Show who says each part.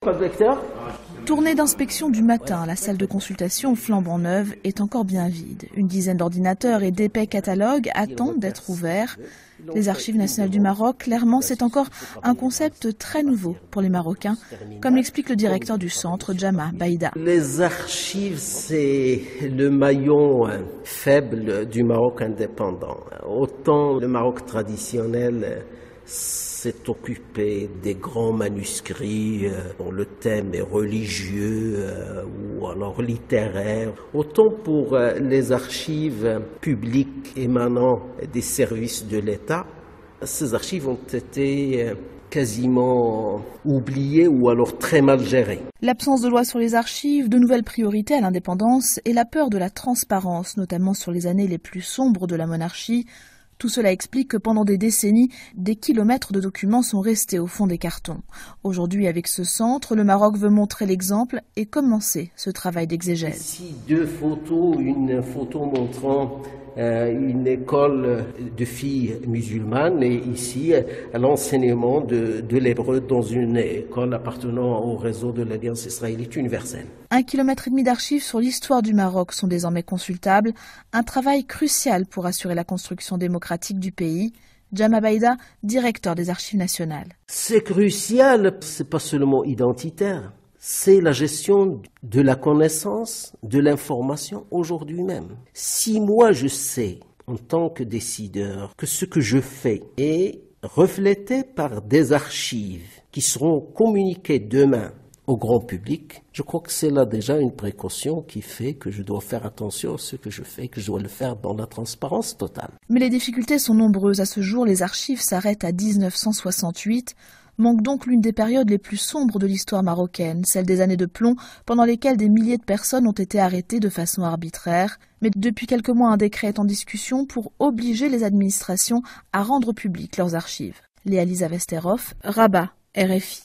Speaker 1: Pas de lecteur ?
Speaker 2: Tournée d'inspection du matin, la salle de consultation flambant neuve est encore bien vide. Une dizaine d'ordinateurs et d'épais catalogues attendent d'être ouverts. Les Archives nationales du Maroc, clairement, c'est encore un concept très nouveau pour les Marocains, comme l'explique le directeur du centre, Jama Baïda.
Speaker 1: Les archives, c'est le maillon faible du Maroc indépendant. Autant le Maroc traditionnel s'est occupé des grands manuscrits dont le thème est religieux ou alors littéraire. Autant pour les archives publiques émanant des services de l'État, ces archives ont été quasiment oubliées ou alors très mal gérées.
Speaker 2: L'absence de loi sur les archives, de nouvelles priorités à l'indépendance et la peur de la transparence, notamment sur les années les plus sombres de la monarchie. Tout cela explique que pendant des décennies, des kilomètres de documents sont restés au fond des cartons. Aujourd'hui, avec ce centre, le Maroc veut montrer l'exemple et commencer ce travail d'exégèse.
Speaker 1: Ici, deux photos, une photo montrant une école de filles musulmanes et ici l'enseignement de l'hébreu dans une école appartenant au réseau de l'Alliance israélite universelle.
Speaker 2: 1,5 km d'archives sur l'histoire du Maroc sont désormais consultables, un travail crucial pour assurer la construction démocratique du pays. Jama Baïda, directeur des Archives nationales.
Speaker 1: C'est crucial, c'est pas seulement identitaire. C'est la gestion de la connaissance, de l'information aujourd'hui même. Si moi je sais, en tant que décideur, que ce que je fais est reflété par des archives qui seront communiquées demain au grand public, je crois que c'est là déjà une précaution qui fait que je dois faire attention à ce que je fais, que je dois le faire dans la transparence totale.
Speaker 2: Mais les difficultés sont nombreuses. À ce jour, les archives s'arrêtent à 1968. Manque donc l'une des périodes les plus sombres de l'histoire marocaine, celle des années de plomb, pendant lesquelles des milliers de personnes ont été arrêtées de façon arbitraire. Mais depuis quelques mois, un décret est en discussion pour obliger les administrations à rendre publiques leurs archives. Léa Lisa Vesterhoff, Rabat, RFI.